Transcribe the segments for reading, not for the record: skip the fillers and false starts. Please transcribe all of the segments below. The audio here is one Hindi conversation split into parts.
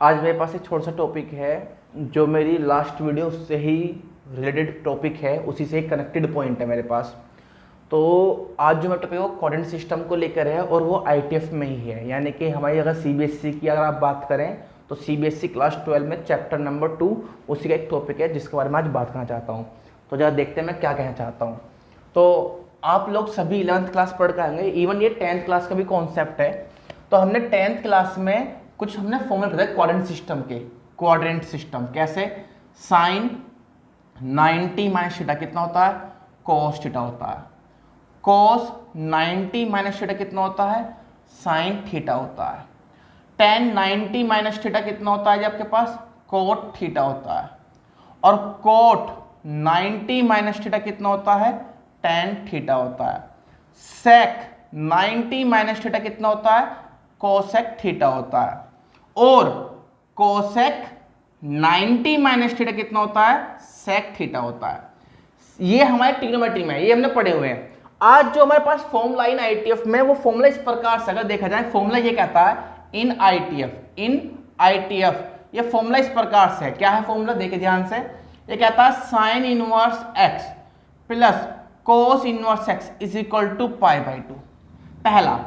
आज मेरे पास एक छोटा सा टॉपिक है जो मेरी लास्ट वीडियो से ही रिलेटेड टॉपिक है, उसी से कनेक्टेड पॉइंट है मेरे पास। तो आज जो मेरा टॉपिक है वो कोऑर्डिनेट सिस्टम को लेकर है और वो आईटीएफ में ही है, यानी कि हमारी अगर सीबीएसई की अगर आप बात करें तो सीबीएसई क्लास 12 में चैप्टर नंबर 2 उसी का एक टॉपिक है जिसके बारे में आज बात करना चाहता हूँ। तो जरा देखते हैं मैं क्या कहना चाहता हूँ। तो आप लोग सभी 11th क्लास पढ़ के आएंगे, इवन ये 10th क्लास का भी कॉन्सेप्ट है। तो हमने 10th क्लास में कुछ हमने फॉर्मूला पढ़ा है कोऑर्डिनेट सिस्टम के। कोऑर्डिनेट सिस्टम कैसे, साइन 90 माइनस थीटा कितना होता है, कॉस थीटा होता है। कॉस 90 माइनस थीटा कितना होता है, साइन थीटा होता है। टेन 90 माइनस थीटा कितना होता है जी आपके पास, कोट थीटा होता है। और कोट 90 माइनस थीटा कितना होता है, टेन थीटा होता है। सेक 90 माइनस थीटा कितना होता है, कोसेक थीटा होता है। और कोसेक 90 माइनस थीटा कितना होता है, सेक थीटा होता है। ये हमारे ट्रिग्नोमेट्री में है, ये हमने पढ़े हुए हैं। आज जो हमारे पास फॉर्मूला इन आईटीएफ में, वो फॉर्मूला इस प्रकार से अगर देखा जाए, फॉर्मूला ये कहता है इन आईटीएफ ये फॉर्मूला इस प्रकार से है। क्या है फॉर्मूला, देखिए ध्यान से। ये कहता है sine inverse x plus cos inverse x is equal to pi by 2, पहला।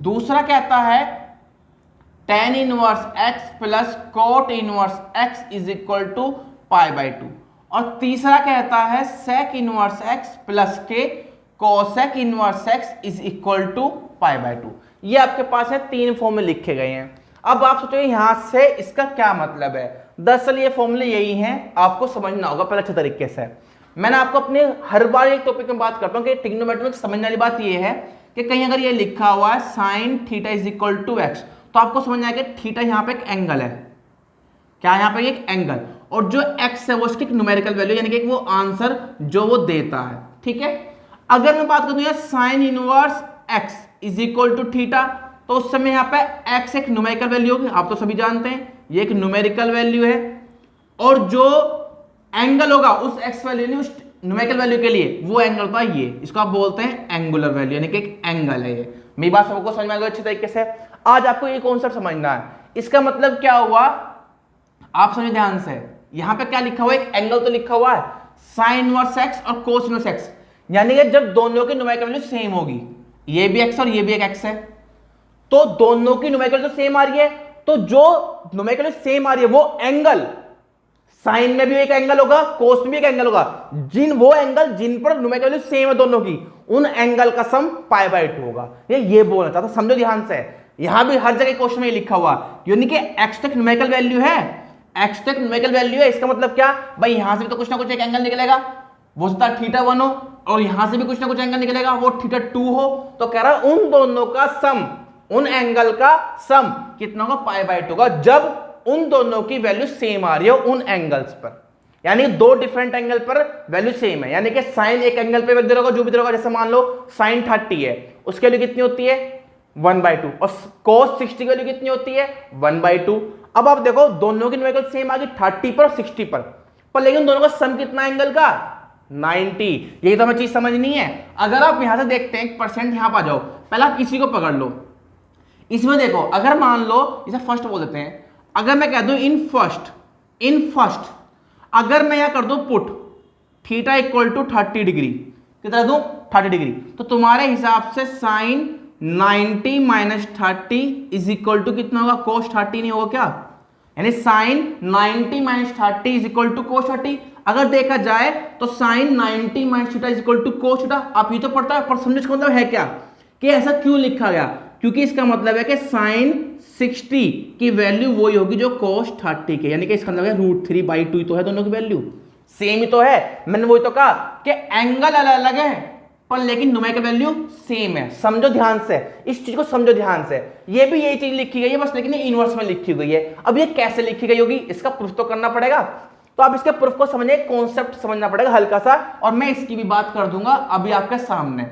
दूसरा कहता है tan inverse x plus cot inverse x is equal to pi by 2। और तीसरा कहता है सेक इनवर्स एक्स प्लस के cosec inverse x is equal to pi by 2। ये आपके पास है, तीन फॉर्मूले लिखे गए हैं। अब आप सोचोगे यहां से इसका क्या मतलब है। दरअसल ये फॉर्मूले यही हैं, आपको समझना होगा पहले अच्छे तरीके से। मैंने आपको अपने हर बार एक टॉपिक में बात करता हूं कि ट्रिग्नोमेट्री में समझने वाली बात ये है कि कहीं अगर ये लिखा हुआ है sine theta is equal to x, तो आपको समझना है कि थीटा यहां पे एक एंगल है। क्या यहां पे एक एंगल, और जो एक्स है वो उसकी न्यूमेरिकल वैल्यू, यानी कि वो आंसर जो वो देता है। ठीक है, अगर मैं बात करूं sine inverse x is equal to theta, तो उस समय यहां पे एक्स एक न्यूमेरिकल वैल्यू होगी, आप तो सभी जानते हैं ये एक न्यूमेरिकल वैल्यू है। और जो एंगल होगा उस एक्स वैल्यू उस न्यूमेरिकल वैल्यू के लिए, वो एंगल होता है ये, इसको आप बोलते हैं एंगुलर वैल्यू, यानी कि एक एंगल है ये। मेरी बात सबको समझ में आ गई अच्छे तरीके से। आज आपको ये कॉन्सेप्ट समझना है। इसका मतलब क्या हुआ, आप समझे ध्यान से। यहां पे क्या लिखा हुआ है, एक एंगल तो लिखा हुआ है, साइन इनवर्स एक्स और कोस इनवर्स एक्स, यानी कि जब दोनों की न्यूमेरिकल वैल्यू सेम होगी, ये भी एक्स और ये भी एक एक्स है, तो दोनों की न्यूमेरिकल वैल्यू सेम आ रही है, तो जो न्यूमेरिकल वैल्यू सेम आ रही है वो एंगल, साइन में भी एक एंगल होगा, कोस में भी एक एंगल होगा, वो एंगल जिन पर न्यूमेरिकल वैल्यू सेम है दोनों की, उन एंगल का सम पाई बाई 2 होगा। ये बोलना चाहता, समझो ध्यान से। यहां भी हर जगह क्वेश्चन में लिखा हुआ, यानी कि एक्स तक न्यूमेरिकल वैल्यू है, एक्स तक न्यूमेरिकल वैल्यू है, इसका मतलब क्या भाई, यहां से भी तो कुछ ना कुछ एक एंगल निकलेगा, वो सकता थीटा 1 हो, और यहां से भी कुछ ना कुछ एंगल निकलेगा, वो थीटा 2 हो। तो कह रहा उन दोनों का सम, उन एंगल का सम कितना होगा, पाई बाई 2 का, जब उन दोनों की वैल्यू सेम आ रही हो उन एंगल्स पर, यानी दो डिफरेंट एंगल पर वैल्यू सेम है। यानी कि साइन एक एंगल पे वैल्यू होगा, जो भी होगा, जैसे मान लो साइन 30 है, उसकी वैल्यू कितनी होती है 1/2, और cos 60 की वैल्यू कितनी होती है 1/2। अब आप देखो दोनों की न्यूमेरिकल सेम आ गई 30 पर और 60 पर लेकिन दोनों का सम कितना एंगल का 90। यही तो हमें चीज समझनी है। अगर आप यहां से देखते हैं परसेंट, यहां पर आ जाओ, पहले आप इसी को पकड़ लो। इसमें देखो, अगर मान लो इसे फर्स्ट बोल देते हैं, अगर मैं कह दूं इन फर्स्ट, अगर मैं यहां कर दूं put theta equal to 30 degree, कितना दूं 30 डिग्री, तो तुम्हारे हिसाब से sine 90 minus 30 is equal to कितना होगा, कोस 30 नहीं होगा क्या, यानी sine 90 minus 30 is equal to cos 30। अगर देखा जाए तो sine 90 minus theta is equal to cos theta, आप ये तो पढ़ता है, पर समझने का मतलब है क्या कि ऐसा क्यों लिखा गया, क्योंकि इसका मतलब है कि साइन 60 की वैल्यू वही होगी जो cos 30 के, यानी कि इसका मतलब है √3/2 ही तो है, दोनों की वैल्यू सेम ही तो है। मैंने वही तो कहा कि एंगल अलग अलग है पर लेकिन न्यूमेरिकल वैल्यू सेम है। समझो ध्यान से, इस चीज को समझो ध्यान से। ये भी यही चीज लिखी गई है बस, लेकिन ये इनवर्स में लिखी गई है। अब ये कैसे लिखी गई होगी, इसका प्रूफ तो करना पड़ेगा। तो आप इसके प्रूफ को समझने, कॉन्सेप्ट समझना पड़ेगा हल्का सा, और मैं इसकी भी बात कर दूंगा अभी आपके सामने।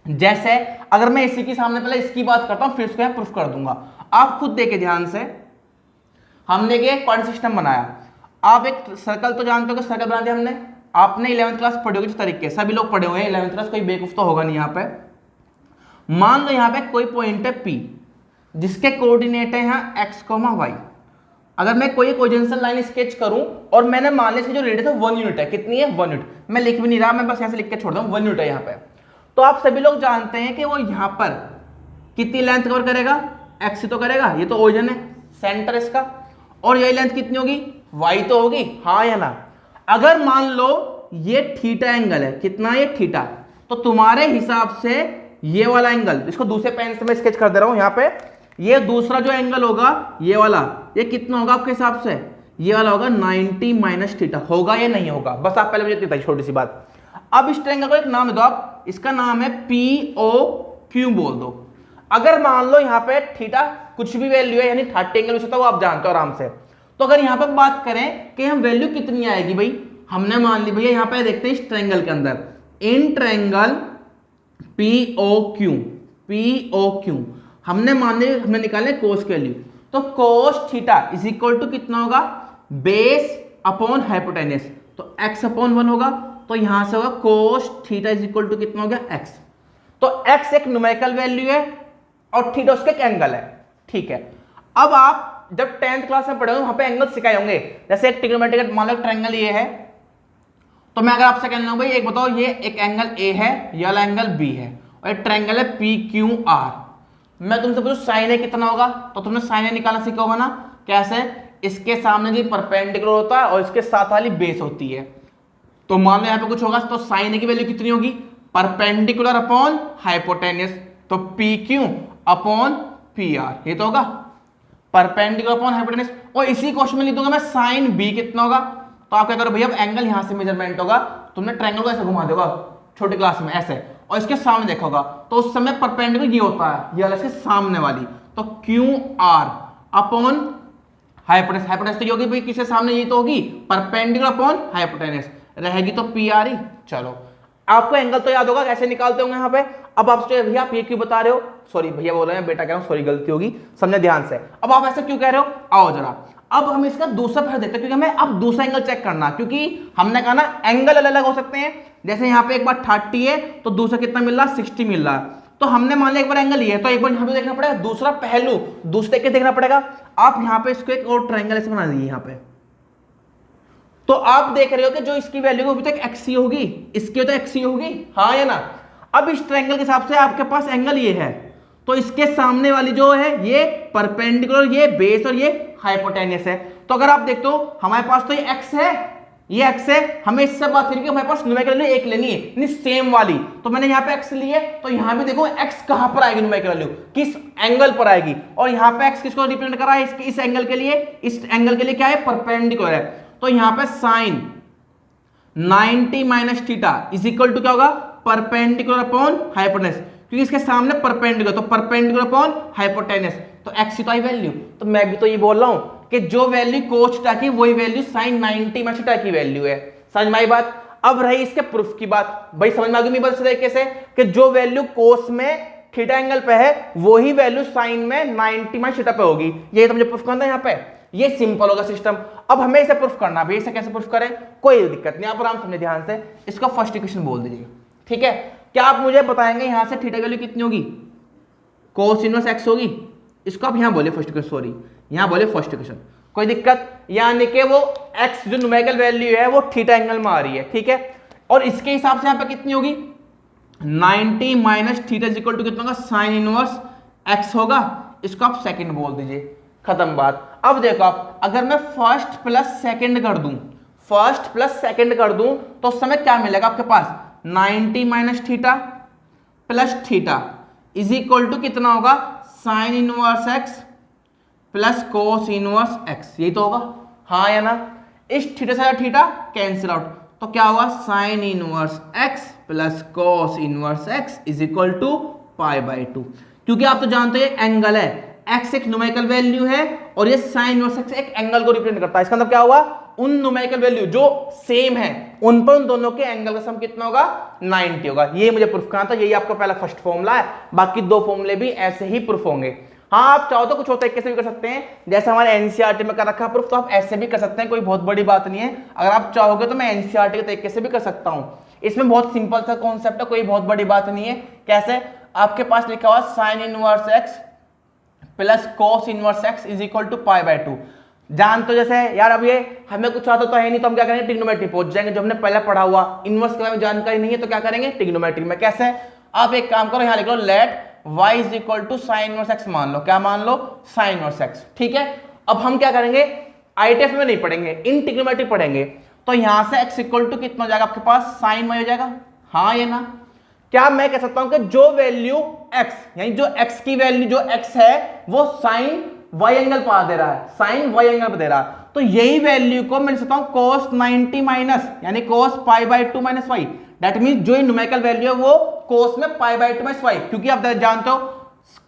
जैसे अगर मैं इसी के सामने पहले इसकी बात करता हूं, फिर इसको यहां प्रूफ कर दूंगा। आप खुद देखे ध्यान से, हमने एक कोऑर्डिनेट सिस्टम बनाया। आप एक सर्कल तो जानते हो कि सर्कल बना दिया हमने, आपने 11th क्लास पढ़ी होगी, जिस तरीके सभी लोग पढ़े हुए हैं 11th क्लास, कोई बेवकूफ तो होगा नहीं यहाँ पे। मान लो यहाँ पे कोई पॉइंट है P, जिसके कोऑर्डिनेट है यहाँ x, y, अगर मैं कोई कोजेंशन लाइन स्केच करूं और मैंने मान लिया इसकी जो रेडियस है 1 यूनिट है, कितनी है 1 यूनिट, मैं लिख भी नहीं रहा, मैं बस यहां से लिख के छोड़ दूं 1 यूनिट है यहाँ पे, तो आप सभी लोग जानते हैं कि वो यहां पर कितनी लेंथ कवर करेगा, एक्स तो करेगा, ये तो ओरिजिन है सेंटर इसका, और यही लेंथ कितनी होगी, वाई तो होगी, हाँ या ना। अगर मान लो ये थीटा एंगल है, कितना ये थीटा, तो तुम्हारे हिसाब से ये वाला एंगल, इसको दूसरे पेन से मैं स्केच कर दे रहा हूं यहां पे, ये दूसरा जो एंगल होगा ये वाला, ये कितना होगा आपके हिसाब से, ये वाला होगा 90 माइनस थीटा, होगा या नहीं होगा, बस आप पहले मुझे बताइए छोटी सी बात। अब इस ट्रायंगल को एक नाम दो आप, इसका नाम है POQ बोल दो। अगर मान लो यहाँ पे थीटा कुछ भी वैल्यू है, यानी 30 एंगल हो सकता है, वो आप जानते हो आराम से, तो अगर यहाँ पे बात करें कि हम वैल्यू कितनी आएगी भाई, हमने मान ली भैया यहाँ पे देखते हैं इस ट्रायंगल के अंदर, इन ट्रायंगल POQ हमने मान ली, हमने निकाले कोस की वैल्यू, तो cos theta is equal to कितना होगा, बेस अपॉन हाइपोटेनस, तो x अपॉन 1 होगा, तो यहां से होगा cos theta is equal to कितना हो गया x, तो x एक न्यूमेरिकल वैल्यू है और थीटा उसका एक एंगल है, ठीक है। अब आप जब 10th क्लास में पढ़े हो वहां पे एंगल सिखाए होंगे, जैसे एक ट्रिग्नोमेट्रिक मान लो ट्रायंगल ये है, तो मैं अगर आपसे कहना हूं भाई एक बताओ, ये एक एंगल A है, ये वाला एंगल B है, और एक ट्रायंगल है PQR, मैं तुमसे पूछूं साइन ए कितना होगा, तो तुमने साइन ए निकालना सीखा होगा ना, कैसे, इसके सामने जो परपेंडिकुलर होता है और इसके साथ वाली बेस होती है, तो मान लो यहाँ पे कुछ होगा, तो साइन ए की वैल्यू कितनी होगी, परपेंडिकुलर अपॉन हाइपोटेनस, तो PQ अपॉन PR, ये तो होगा परपेंडिकुलर अपॉन हाइपोटेनस। और इसी क्वेश्चन में लिख दूंगा मैं साइन B कितना होगा, तो आप क्या करो भैया, अब एंगल यहां से मेजरमेंट होगा, तुमने ट्रायंगल को ऐसे घुमा दोगा छोटी क्लास में ऐसे, और इसके सामने देखा होगा, तो उस समय परपेंडिकुलर ये होता है, ये वाला इसके सामने वाली, तो QR अपॉन हाइपोटेनस, हाइपोटेनस तो होगी भाई किसके सामने, ये तो होगी परपेंडिकुलर अपॉन हाइपोटेनस, रहेगी तो PR ही। चलो आपको एंगल तो याद होगा कैसे निकालते होंगे यहाँ पे। अब आप भैया आप ये क्यों बता रहे हो, सॉरी भैया बोल रहे हैं, बेटा कह रहा हूं, सॉरी गलती होगी, समझे ध्यान से। अब आप ऐसे क्यों कह रहे हो, आओ जरा अब हम इसका दूसरा पहलू देखते हैं, क्योंकि हमें अब दूसरा एंगल चेक करना, क्योंकि हमने कहा ना एंगल अलग अलग हो सकते हैं, जैसे यहाँ पे एक बार 30 है तो दूसरा कितना मिल रहा है 60 मिल रहा है, तो हमने मान लिया एक बार एंगल ये है, तो एक बार यहाँ पे देखना पड़ेगा दूसरा पहलू, दूसरे के देखना पड़ेगा। आप यहाँ पे इसको एक और ट्रायंगल ऐसे बना दीजिए यहाँ पे, तो आप देख रहे हो कि जो इसकी वैल्यू होगी तो एक्सी होगी, इसकी तो एक्सी होगी, हाँ या ना। अब इस ट्रायंगल के हिसाब से आपके पास एंगल ये है, तो इसके सामने वाली जो है ये परपेंडिकुलर, ये बेस और ये हाइपोटेनस है, तो अगर आप देखते हो हमारे पास तो ये x है, ये x है, हमें इससे बात करेंगे हमारे पास न्यूमेरिकल वैल्यू एक लेनी है, यानी सेम वाली, तो मैंने यहाँ पे x ली है, तो यहाँ भी देखो x कहां पर आएगी, न्यूमेरिकल वैल्यू किस एंगल पर आएगी, और यहाँ पे x किसको रिप्रेजेंट कर रहा है, इस एंगल के लिए, इस एंगल के लिए क्या है, परपेंडिकुलर है, तो यहाँ पे sine 90 minus theta is equal to क्या होगा, परपेंडिकुलर अपॉन हाइपोटेनस, क्योंकि इसके सामने परपेंडिकुलर, तो परपेंडिकुलर अपॉन हाइपोटेनस, तो x तो आई वैल्यू, तो मैं भी तो ये बोल रहा हूं कि जो वैल्यू कोस थीटा की वही वैल्यू साइन 90 माइनस थीटा की वैल्यू है, समझ में आई बात। अब रही इसके प्रूफ की बात, भाई समझ में आ गई मेरी बात तरीके से, कि जो वैल्यू कोस में थीटा एंगल पे है वही वैल्यू साइन में 90 माइनस थीटा पे होगी, ये तो मुझे प्रूफ करना है यहाँ पे, ये सिंपल होगा सिस्टम। अब हमें इसे प्रूफ करना है, इसे कैसे प्रूफ करें, कोई दिक्कत नहीं, आप आराम समझे ध्यान से, इसका फर्स्ट इक्वेशन बोल दीजिए, ठीक है। क्या आप मुझे बताएंगे यहां से थीटा वैल्यू कितनी होगी, कोस इनवर्स एक्स होगी, इसको आप यहां बोले फर्स्ट इक्वेशन, सॉरी यहां बोले फर्स्ट इक्वेशन, कोई दिक्कत, यानी कि वो x जो न्यूमेरिकल वैल्यू है वो थीटा एंगल में आ रही है, ठीक है, और इसके हिसाब से यहां पे कितनी होगी, 90 minus theta is equal to कितना होगा, साइन इनवर्स x होगा, इसको आप सेकंड बोल दीजिए, खत्म बात। अब देखो आप, अगर मैं फर्स्ट प्लस सेकंड कर दूं, फर्स्ट प्लस सेकंड कर दूं, तो उस समय क्या मिलेगा आपके पास, 90 minus theta plus theta is equal to कितना होगा, sine inverse x plus cos inverse x, यही तो होगा, हाँ या ना। इस थीटा से थीटा कैंसिल आउट, तो क्या होगा, sine inverse x plus cos inverse x is equal to π/2, क्योंकि आप तो जानते हैं एंगल है, एक्स एक न्यूमेरिकल वैल्यू है और ये साइन इनवर्स एक्स एक एंगल को रिप्रेजेंट करता है, इसका मतलब क्या हुआ, उन न्यूमेरिकल वैल्यू जो सेम है उन पर उन दोनों के एंगल का सम कितना होगा, 90 होगा, ये मुझे प्रूफ करना था, यही आपका पहला फर्स्ट फॉर्मूला है, बाकी दो फॉर्मूले भी ऐसे ही प्रूफ होंगे। हाँ आप चाहो तो कुछ और तरीके से भी कर सकते हैं, जैसे हमारे एनसीईआरटी में कर रखा है प्रूफ, तो आप ऐसे भी कर सकते हैं, कोई बहुत बड़ी बात नहीं है, अगर आप चाहोगे तो मैं एनसीईआरटी के तरीके से भी कर सकता हूं, इसमें बहुत सिंपल सा कॉन्सेप्ट है, कोई बहुत बड़ी बात नहीं है। कैसे, आपके पास लिखा हुआ sine inverse x plus cos inverse x is equal to π/2, जान तो जैसे यार अब ये हमें कुछ आता तो है नहीं, तो हम क्या करेंगे ट्रिग्नोमेट्री पहुंच जाएंगे, जो हमने पहले पढ़ा हुआ। इनवर्स के बारे में जानकारी नहीं है तो क्या करेंगे ट्रिग्नोमेट्री में। कैसे? आप एक काम करो, यहां लिख लो let y is equal to sine inverse x, मान लो क्या मान लो साइन इनवर्स x, ठीक है। अब हम क्या करेंगे, ITF में नहीं पढ़ेंगे, इन ट्रिग्नोमेट्री पढ़ेंगे। तो यहां से x इक्वल टू कितना हो जाएगा आपके पास, साइन y हो जाएगा, हाँ ये ना। क्या मैं कह सकता हूं कि जो वैल्यू x, यानी जो x की वैल्यू जो x है वो साइन y एंगल पा दे रहा है, साइन y एंगल दे रहा है, तो यही वैल्यू को मैं लिख सकता हूं cos 90 माइनस, यानी cos pi by 2 minus y। That means जो न्यूमेरिकल वैल्यू है वो cos में पाई बाई 2 माइनस y, क्योंकि आप जानते हो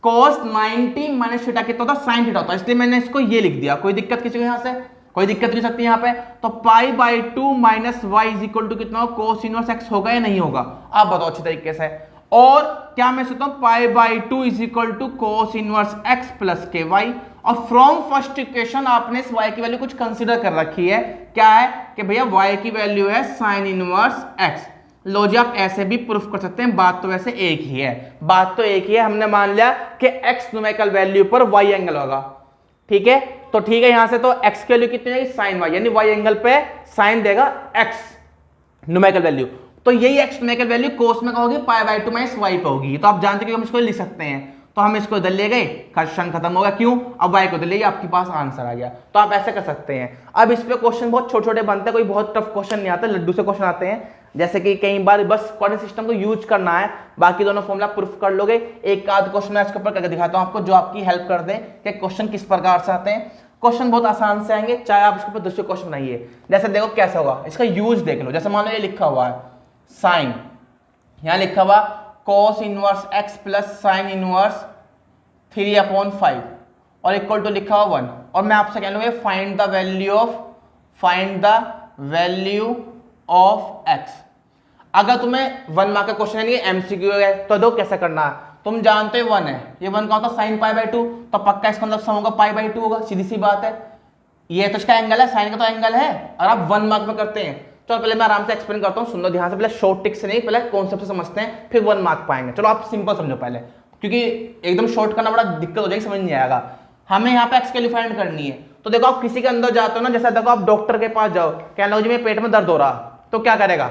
cos 90 माइनस थीटा कितना होता है, साइन थीटा होता है, इसलिए मैंने इसको ये लिख दिया। कोई दिक्कत किसी को यहां से? कोई दिक्कत नहीं सकती यहां पे। तो pi by 2 minus y is equal to कितना हो, cos इनवर्स x होगा या नहीं होगा, आप बताओ अच्छी तरीके से। और क्या मैं सोचता हूं pi by 2 is equal to cos inverse x plus के वाई, और फ्रॉम फर्स्ट इक्वेशन आपने इस y की वैल्यू कुछ कंसीडर कर रखी है, क्या है कि भैया y की वैल्यू है साइन इनवर्स x। लो जी, आप ऐसे भी प्रूफ कर सकते हैं, बात तो वैसे एक ही है, बात तो एक ही है। हमने मान लिया कि x न्यूमेरिकल वैल्यू पर y एंगल होगा, ठीक है। तो ठीक है, यहां से तो x की वैल्यू कितनी है, साइन y, यानी y एंगल पे साइन देगा x न्यूमेरिकल वैल्यू, तो यही x न्यूमेरिकल वैल्यू कोस में होगी पाई बाई 2 माइनस y पे होगी। तो आप जानते हैं कि हम इसको लिख सकते हैं, तो हम इसको इधर ले गए, क्वेश्चन खत्म हो गया। क्यों? अब y को इधर ले गए, आपके पास आंसर आ गया। तो आप ऐसे कर सकते हैं। अब इस पे क्वेश्चन बहुत छोटे छोटे बनते हैं, कोई बहुत टफ क्वेश्चन नहीं आता, लड्डू से क्वेश्चन आते हैं, जैसे कि कई बार बस कोऑर्डिनेट सिस्टम को यूज करना है, बाकी दोनों फॉर्मूला प्रूफ कर लोगे। एक आध क्वेश्चन मैं इसके ऊपर करके दिखाता हूं आपको, जो आपकी हेल्प कर दे कि क्वेश्चन किस प्रकार से आते हैं। क्वेश्चन बहुत आसान से आएंगे, चाहे आप इसके ऊपर दूसरे क्वेश्चन बनाइए। जैसे देखो कैसे होगा, इसका यूज देख लो। जैसे मान लो ये लिखा हुआ है साइन, यहां लिखा हुआ cos inverse x plus sine inverse 3/5 और इक्वल टू लिखा हुआ 1, और मैं आपसे कह लूंगा find the value of x। अगर तुम्हें 1 मार्क का क्वेश्चन है, एमसीक्यू है, तो दो कैसे करना है, तुम जानते हो 1 है, ये 1 का होता है साइन पाई बाई 2, तो पक्का इसका मतलब सम होगा पाई बाई 2 होगा, सीधी सी बात है। ये तो इसका एंगल है, साइन का तो एंगल है, और आप 1 मार्क में करते हैं। चलो पहले मैं आराम से एक्सप्लेन करता हूं, सुन लो ध्यान से, पहले शॉर्ट टिक से नहीं, पहले कॉन्सेप्ट से समझते हैं, फिर 1 मार्क पाएंगे। चलो आप सिंपल समझो पहले, क्योंकि एकदम शॉर्ट करना बड़ा दिक्कत हो जाएगी, समझ नहीं आएगा। हमें यहाँ पे एक्स की वैल्यू फाइंड करनी है। तो देखो आप किसी के अंदर जाते हो ना, जैसे देखो आप डॉक्टर के पास जाओ, कहने लगो जी मेरे पेट में दर्द हो रहा, तो क्या करेगा,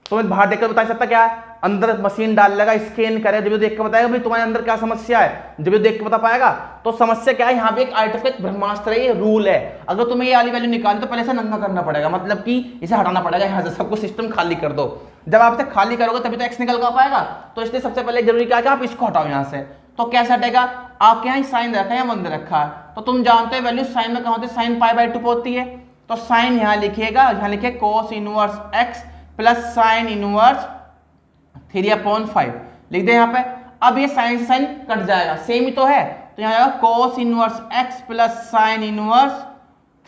तुम्हें बाहर देखकर बता सकता क्या है, अंदर मशीन डाल लेगा, स्कैन करे, जब देख के बताएगा भाई तुम्हारे अंदर क्या समस्या है, जब देख के बता पाएगा। तो समस्या क्या है, यहाँ पे एक आइटम का ब्रह्मास्त्र है, ये रूल है। अगर तुम्हें ये वाली वैल्यू निकालनी तो पहले से नंगा करना पड़ेगा, मतलब कि इसे हटाना पड़ेगा यहाँ से, सबको सिस्टम खाली कर दो। जब आप इसे खाली करोगे तभी तो एक्स निकल कर पाएगा। तो इसलिए सबसे पहले जरूरी क्या है, आप इसको हटाओ यहाँ से। तो कैसे हटेगा, आपके यहाँ साइन रखा है या 1 रखा है, तो तुम जानते हो वैल्यू साइन में कहाँ होती है, साइन पाई बाई 2 पे होती है। तो साइन यहाँ लिखिएगा, यहाँ लिखिए cos inverse x plus sine inverse 3/5 लिख दे यहाँ पे। अब ये साइन से साइन कट जाएगा, सेम ही तो है, तो यहाँ आएगा cos inverse x plus sine inverse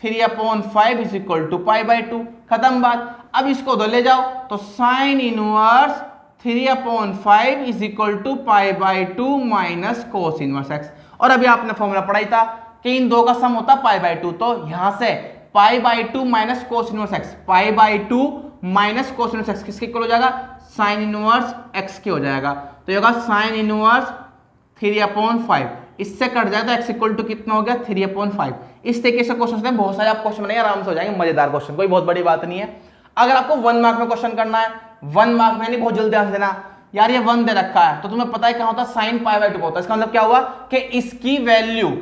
3/5 is equal to pi by 2, खत्म बात। अब इसको उधर ले जाओ, तो sine inverse 3/5 is equal to pi by 2 minus cos inverse x। और अभी आपने फॉर्मूला पढ़ा ही था कि इन दो का सम होता है पाई बाई 2, तो यहां से पाई by 2 minus cos inverse x, pi by 2 minus cos inverse x किसके इक्वल हो जाएगा, साइन इनवर्स x के हो जाएगा। तो ये होगा साइन इनवर्स 3/5, इससे कट जाए तो x इक्वल टू कितना हो गया 3/5। इस तरीके से क्वेश्चन हैं, बहुत सारे आप क्वेश्चन बनाइए, आराम से हो जाएंगे, मजेदार क्वेश्चन, कोई बहुत बड़ी बात नहीं है। अगर आपको 1 मार्क में क्वेश्चन करना है, 1 मार्क में नहीं, बहुत जल्दी ध्यान देना यार, ये 1 दे रखा है, तो तुम्हें पता है क्या होता है, साइन पाई बाई 2 होता है। इसका मतलब क्या हुआ कि इसकी वैल्यू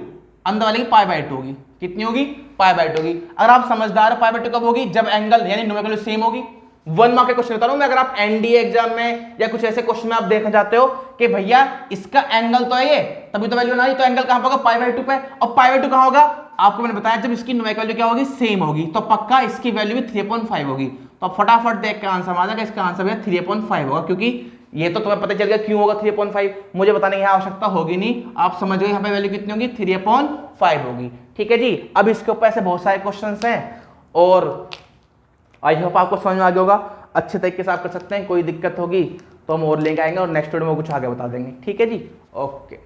अंदर वाले की पाई बाई 2 होगी, कितनी होगी, पाई बाई 2 होगी। अगर आप समझदार हो, पाई बाई 2 कब होगी, जब एंगल यानी न्यूमेरिकल सेम होगी। 1 मार्क के क्वेश्चन बता रहा हूं मैं, अगर आप एनडीए एग्जाम में या कुछ ऐसे क्वेश्चन में आप देखना चाहते हो कि भैया इसका एंगल तो है ये, तभी तो वैल्यू बना रही, तो एंगल कहां होगा, पाई बाई 2 पे, और पाई बाई 2 कहां होगा, आपको मैंने बताया जब इसकी न्यूमेरिकल वैल्यू क्या होगी, सेम होगी, तो पक्का इसकी वैल्यू भी 3/5 होगी। तो फटाफट देख के आंसर आ जाएगा, इसका आंसर भी 3/5 होगा, क्योंकि ये तो तुम्हें पता चल गया क्यों होगा 3/5, मुझे बताने की आवश्यकता होगी नहीं, आप समझ गए यहाँ पे वैल्यू कितनी होगी, 3/5 होगी। ठीक है जी। अब इसके ऊपर ऐसे बहुत सारे क्वेश्चंस हैं, और आई होप आपको समझ में आ गया होगा, अच्छे तरीके से आप कर सकते हैं। कोई दिक्कत होगी तो हम और लेके आएंगे और नेक्स्ट वीडियो में कुछ आगे बता देंगे। ठीक है जी, ओके।